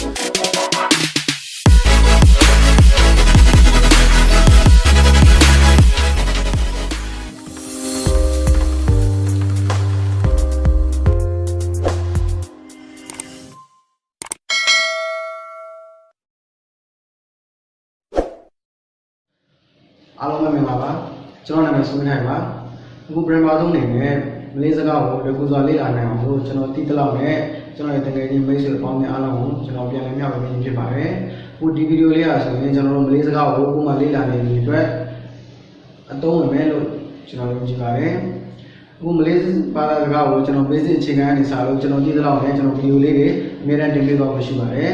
အားလုံးပဲမင်္ဂလာပါကျွန်တော်နာမည်ဆိုနေနိုင်ပါအခုပရင်မာသုံးနေနဲ့မလေးစကားကိုဒီကူစွာလေ့လာနိုင်အောင်လို့ကျွန်တော်တီးတလောက်နဲ့ကျွန်တော်ရဲ့တကယ်ကြီးမိတ်ဆွေပေါင်းများအားလုံးကိုကျွန်တော်ပြန်လည်မျှဝေပေးဖြစ်ပါတယ်အခုဒီဗီဒီယိုလေးအားဆိုရင်ကျွန်တော်တို့မလေးစကားကိုပုံမှန်လေ့လာနေတဲ့အတွက်အသုံးဝင်မယ်လို့ကျွန်တော်ယုံကြည်ပါတယ်အခုမလေးဘာသာစကားကိုကျွန်တော် basic အခြေခံအနေစားလို့ကျွန်တော်တီးတလောက်နဲ့ကျွန်တော်ဗီဒီယိုလေးတွေအများအားတင်ပြသွားဖို့ရှိပါတယ်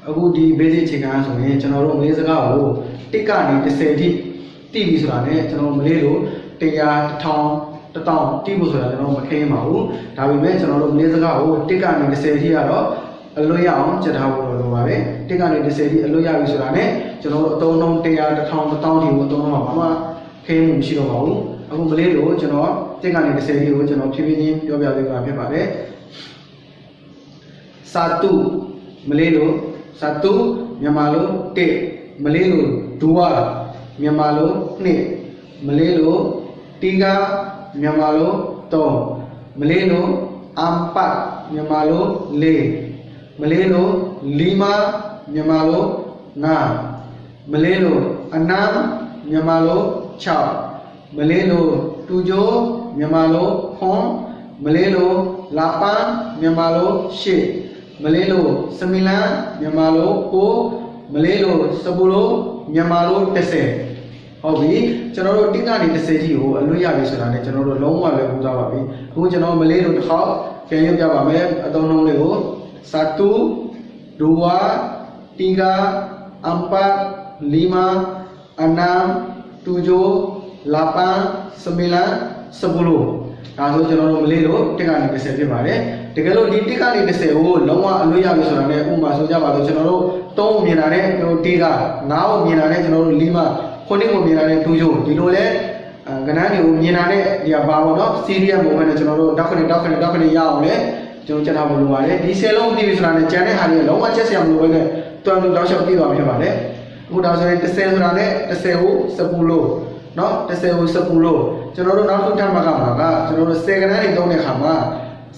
အခုဒီ basic အခြေခံဆိုရင်ကျွန်တော်တို့မလေးစကားကိုတစ်ကနေ30ထိတီးပြီဆိုတာနဲ့ကျွန်တော်မလေးလို့100 1000 1000တီးဖို့ဆိုတာကျွန်တော်မခင်းပါဘူးဒါပေမဲ့ကျွန်တော်တို့မလေးစကားကိုတစ်ကနေ30ထိကတော့အလွတ်ရအောင်ကြက်ထားဖို့လိုပါပဲတစ်ကနေ30ထိအလွတ်ရပြီဆိုတာနဲ့ကျွန်တော်တို့အသုံးနှုန်း100 1000 1000တီးကိုအသုံးနှုန်းမှာဘာမှခင်းမှုမရှိတော့ပါဘူးအခုမလေးလို့ကျွန်တော်တစ်ကနေ30ထိကိုကျွန်တော်ဖြည်းဖြည်းချင်းပြောပြပေးပါဖြစ်ပါတယ်စာတုမလေးလို့စာတုမြန်မာလို့တစ်မလေးလို့ဒူဝါမြန်မာလို့နှစ်မလေးလို့တီကာမြန်မာလို့3မလေးလို့အမ်ပတ်မြန်မာလို့4မလေးလို့လီမာမြန်မာလို့5မလေးလို့အနမ်မြန်မာလို့6မလေးလို့တူဂျိုမြန်မာလို့9မလေးလို့လာပန်မြန်မာလို့10မလေးလို့စမီလန်မြန်မာလို့9မလေးလို့စပူလို့မြန်မာလို့10ဟုတ်ပြီကျွန်တော်တို့တစ်ကနေ30ထိကိုအလွတ်ရပြီဆိုတာနဲ့ကျွန်တော်တို့လုံးဝပဲပူသွားပါပြီအခုကျွန်တော်မလေးလို့တစ်ခေါက်ပြန်ရုပ်ပြပါမယ်အသုံးနှုန်းလေးကိုစာတူဒူဝါတီကာအမ်ပတ်လီမာအနမ်တူဂျိုလာပန်စမီလန်စပူလိုဒါဆိုကျွန်တော်တို့မလေးလို့တစ်ကနေ30ဖြစ်ပါတယ်တကယ်လို့ဒီတစ်ကနေ30ကိုလုံးဝအလွတ်ရပြီဆိုတာနဲ့ဥပမာဆိုကြပါလို့ကျွန်တော်တို့3မြင်တာနဲ့တီကာ9ကိုမြင်တာနဲ့ကျွန်တော်တို့လီမာခုနှစ်ကိုမြင်လာတဲ့တူဂျိုဒီလိုလဲကဏ္ဍတွေကိုမြင်လာတဲ့ဒီပါပေါ့နော်စီရီယယ်မိုမန့်နဲ့ကျွန်တော်တို့တောက်ခဏရအောင်လဲကျွန်တော်ချက်ထားဖို့လိုပါတယ်ဒီ10လုံးပြီးပြီဆိုတာနဲ့ကျန်တဲ့ဟာတွေလုံးဝချက်စရာမလိုဘဲနဲ့တွန်းလို့တောက်လျှောက်ပြီးသွားမှာဖြစ်ပါတယ်အခုဒါဆိုရင်30ဆိုတာနဲ့30ကိုစပူလို့နော်30ကိုစပူလို့ကျွန်တော်တို့နောက်တစ်ထပ်မှာကကျွန်တော်တို့10ကဏ္ဍတွေသုံးတဲ့အခါမှာ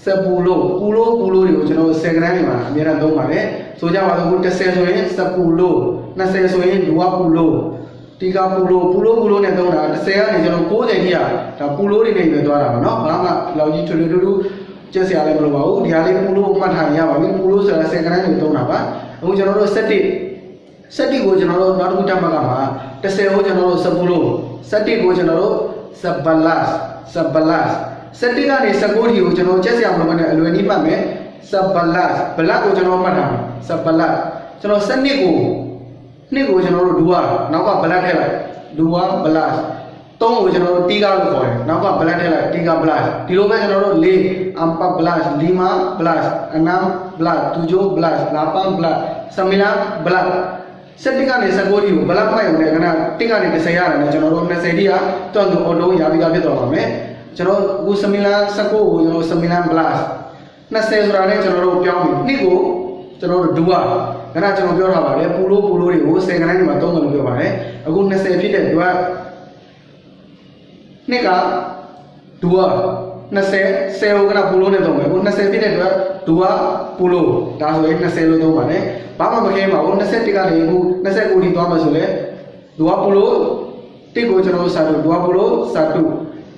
စပူလို့ပူလို့တွေကိုကျွန်တော်တို့10ကဏ္ဍတွေမှာအများအားသုံးပါတယ်ဆိုကြပါတော့အခု30ဆိုရင်စပူလို့20ဆိုရင်လူဝပူလို့တီကာပူလို့နဲ့သုံးတာ30ကနေကျွန်တော်90ထိဒါပူလို့တွေနဲ့ပဲသွားတာပါเนาะဘာမှလောက်ကြီးထူထူကျက်စရာလည်းမလိုပါဘူးဒီဟာလေးပူလို့မှတ်ထားရပါပြီပူလို့ဆိုတာ10ကဏ္ဍတွေသုံးတာပါအခုကျွန်တော်တို့စက်တိကိုကျွန်တော်တို့နောက်တစ်ခုတက်မှတ်ကမှာ30ကိုကျွန်တော်တို့စပူလို့စက်တိကိုကျွန်တော်တို့စဘလတ်စက်တိကနေ19ထိကိုကျွန်တော်ကျက်စရာမလိုဘဲနဲ့အလွယ်နည်းမှတ်မယ်စဘလတ်ကိုကျွန်တော်မှတ်ထားမယ်စဘလတ်ကျွန်တော်စနစ်ကိုကျွန်တော်တို့ဒူဝါနောက်ကဘလတ်ထည့်လိုက်ဒူဝါဘလတ်3ကိုကျွန်တော်တို့တီကာလို့ခေါ်တယ်နောက်ကဘလတ်ထည့်လိုက်တီကာဘလတ်ဒီလိုပဲကျွန်တော်တို့4အမ်ပတ်ဘလတ်လီမာဘလတ်အနမ်ဘလတ်တူဂျိုဘလတ်လာပန်ဘလတ်စမီလာဘလတ်စက်တိကနေ19ဒီကိုဘလတ်မှတ်ရုံနဲ့ခဏတစ်ကနေ30ရတယ်နဲ့ကျွန်တော်တို့20ဒီကတွန့်သူအော်တိုရပြီးသားဖြစ်သွားပါမယ်ကျွန်တော်အခုစမီလာ19ကိုကျွန်တော်စမီလာဘလတ်20ဆိုတာနဲ့ကျွန်တော်တို့ပြောင်းပြီနှစ်ကိုကျွန်တော်တို့ဒူဝါခဏကျွန်တော်ပြောထားပါတယ်ပူလို့တွေကို10ကဏ္ဍတွေမှာသုံးတယ်လို့ပြောပါတယ်အခု20ဖြစ်တဲ့အတွက်နှစ်ကဒူဝါ20ကိုခဏပူလို့နဲ့သုံးမယ်အခု20ဖြစ်တဲ့အတွက်ဒူဝါပူလို့ဒါဆိုရင်20လို့သုံးပါတယ်ဘာမှမခင်းပါဘူး21ကနေအခု29ထိသွားမယ်ဆိုလဲဒူဝါပူလို့တစ်ကိုကျွန်တော်တို့စာတူဒူဝါပူလို့စာတူ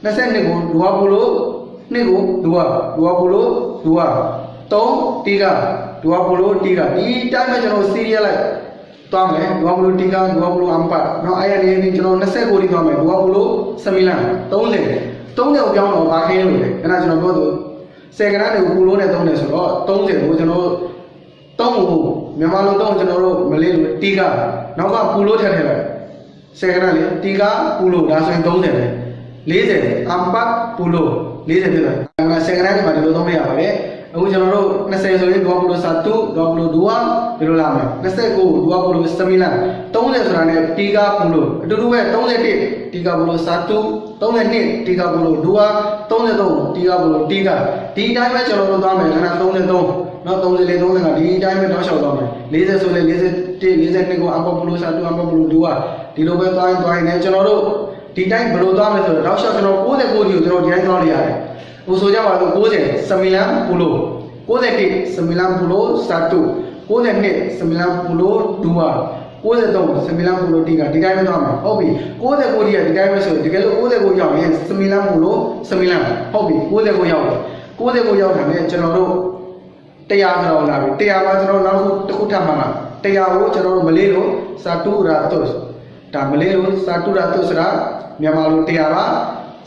22ကိုဒူဝါပူလို့နှစ်ကိုဒူဝါပူလို့ဒူဝါ3တီကာဒူဝါပူလို့တီကာဒီတိုင်းမှာကျွန်တော်စီရီယယ်လိုက်သွားမယ်ဒူဝါပူလို့တီကာဒူဝါပူလို့အမ်ပတ်နော်အဲ့ဒီနေကျွန်တော်29ထိသွားမယ်ဒူဝါပူလို့စမီလန်30ကိုပြောင်းတော့ဘာခင်းလို့လဲအဲ့ဒါကျွန်တော်ပြောသူ10ကဏ္ဍတွေကိုပူလို့နဲ့သုံးတယ်ဆိုတော့30ကိုကျွန်တော်3ကိုမြန်မာလိုသုံးကျွန်တော်တို့မလေးလိုတီကာနောက်ကပူလို့ထည့်လိုက်10ကဏ္ဍလေတီကာပူလို့ဒါဆိုရင်30ပဲ40အမ်ပတ်ပူလို့40ဖြစ်တယ်ဒါက10ကဏ္ဍတွေမှာဒီလိုသုံးရပါတယ် အခုကျွန်တော်တို့20ဆိုရင်ဒွာဘလိုစာတူဒွာဘလိုဒူဝါဘယ်လိုလာမလဲ29ဒွာဘလိုစမီလန်30ဆိုတာနဲ့တီကာဘလိုအတူတူပဲ31တီကာဘလိုစာတူ32တီကာဘလိုဒူဝါ33တီကာဘလိုတီကာဒီအတိုင်းပဲကျွန်တော်တို့သွားမယ်ခဏ33နော်34 35ဒီအတိုင်းပဲတောက်လျှောက်သွားမယ်40ဆိုလည်း41 42ကိုအပေါ်ဘလိုစာတူအပေါ်ဘလိုဒူဝါဒီလိုပဲသွားရင်လည်းကျွန်တော်တို့ဒီတိုင်းဘလိုသွားမယ်ဆိုတော့တောက်လျှောက်ကျွန်တော်69ကိုကျွန်တော်ဒီတိုင်းသွားလို့ရတယ်ဟိုဆိုကြပါတော့90စမီလန်ဘလို91 sembilan puluh satu 92 sembilan puluh dua 93 sembilan puluh tiga ဒီတိုင်းပဲသွားမှာဟုတ်ပြီ69ဒီကဒီတိုင်းပဲဆိုတကယ်လို့69ရောက်ရင်sembilan puluh sembilan ဟုတ်ပြီ69ရောက်တယ်69ရောက်တာနဲ့ကျွန်တော်တို့100ဆိုတော့လာပြီ100မှာကျွန်တော်နောက်တစ်ခုထပ်မှာ100ကိုကျွန်တော်တို့မလေးလို့ satu ratus ဒါမလေးလို့ satu ratus ဆိုတာမြန်မာလို100ပါ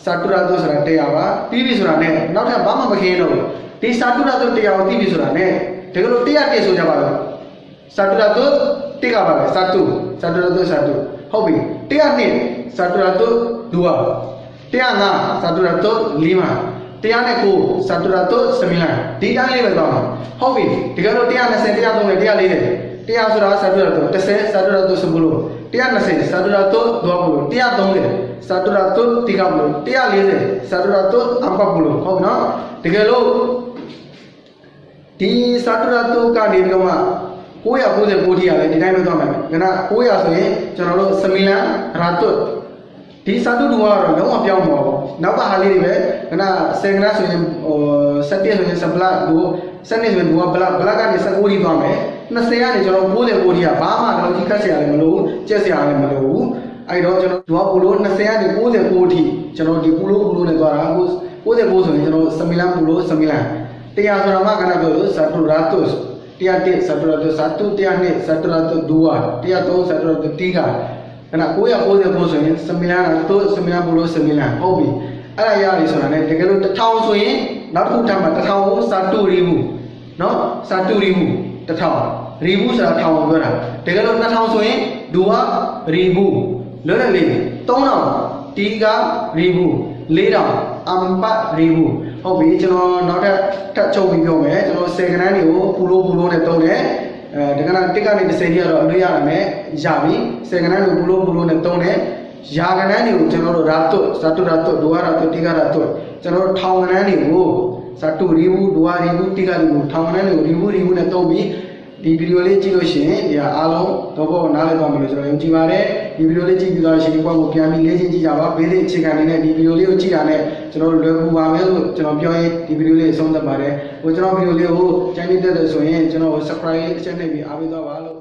satu ratus ဆိုတာ100ပါပြီးပြီဆိုတာနဲ့နောက်ထပ်ဘာမှမခင်းတော့ဒီစာတုရတုတရားကိုသိပြီဆိုတာ ਨੇ တကယ်လို့တရားတက်ဆိုကြပါတော့စာတုရတုတိကပါပဲစာတုဟုတ်ပြီတရားနှစ်စာတုရတုဒူဝတရားငါစာတုရတုလီမာတရားနဲ့ကိုစာတုရတုစမီလန်ဒီတိုင်းလေးပဲသွားမှာဟုတ်ပြီတကယ်လို့120 130 140တရားဆိုတာစာတုရတု30စာတုရတုစမလို့120စာတုရတုဒူဝဘလို့130စာတုရတုတိကဘလို့140စာတုရတုအမ်ပဘလို့ဟုတ်နော်တကယ်လို့ဒီစာတုရတုကနေပြီးတော့မှ999ထိရတယ်ဒီတိုင်းပဲသွားမယ်ခဏ900ဆိုရင်ကျွန်တော်တို့စမီလန်ရာတုဒီစာတုဒူကတော့လုံးဝပြောင်းမသွားဘူးနောက်ကဟာလေးတွေပဲခဏ10ကနဆိုရင်17ဆိုရင်စပလာကို12ဆိုရင်ဒူကဘလကနေ19ထိသွားမယ်20ကနေကျွန်တော်99ထိကဘာမှတော့ဒီကတ်ဆရာလည်းမလို့ကျက်ဆရာလည်းမလို့ဘူးအဲ့တော့ကျွန်တော်ဒူကပူလို့20ကနေ99ထိကျွန်တော်ဒီပူလို့နဲ့သွားတာ99ဆိုရင်ကျွန်တော်စမီလန်ပူလို့စမီလန်တရားဆိုတာမှခဏပြောလို့စာတုရာတုစ်101စာတုရာတုစာတု102စာတုရာတုဒူဝါ103စာတုရာတုတီကာခဏ999ဆိုရင်စမီလန်တုစမီလန်ပူလို့စမီလန်ဟုတ်ပြီအဲ့ဒါရတယ်ဆိုတာ ਨੇ တကယ်လို့1000ဆိုရင်နောက်တစ်ခုထပ်မှာ1000ကိုစာတုရီဘူးနော်စာတုရီဘူး1000ရီဘူးဆိုတာ1000ကိုပြောတာတကယ်လို့2000ဆိုရင်ဒူဝါရီဘူးလွတ်လပ်လေး3000တီကာရီဘူး4000အမ်ပါရီဘူးဟုတ်ပြီကျွန်တော်နောက်ထပ်ချုပ်ပြီးပြောမယ်ကျွန်တော်10ခန်းတွေကိုပူလို့နဲ့တုံးတယ်ဒီကနေ့တစ်ကနေ30ထိကတော့အလွတ်ရတာနဲ့ရပြီ10ခန်းတွေကိုပူလို့နဲ့တုံးတယ်ရာခန်းတွေကိုကျွန်တော်တို့ရာတုစာတုရာတုဒူဝါရာတုတိကရာတုကျွန်တော်တို့ထောင်ခန်းတွေကိုစာတုရီဘူးဒူဝါရီဘူးတိကရီဘူးထောင်ခန်းတွေကိုရီဘူးနဲ့တုံးပြီးဒီဗီဒီယိုလေးကြည့်လို့ရှိရင်ဒီအားလုံးတော့နားလည်သွားမယ်လို့ကျွန်တော်ယုံကြည်ပါတယ်ဒီဗီဒီယိုလေးကြည့်ပြီးတော့ရှင်ကိုပြန်ပြီးလေ့ကျင့်ကြည့်ကြပါဘေးလေးအခြေခံနေနဲ့ဒီဗီဒီယိုလေးကိုကြည့်တာနဲ့ကျွန်တော်လွယ်ကူပါမယ်လို့ကျွန်တော်ပြောရင်ဒီဗီဒီယိုလေးအဆုံးသတ်ပါတယ်ဟိုကျွန်တော်ဗီဒီယိုလေးကိုကြိုက်နေတဲ့ဆိုရင်ကျွန်တော် subscribe တစ်ချက်နှိပ်ပြီးအားပေးသွားပါလို့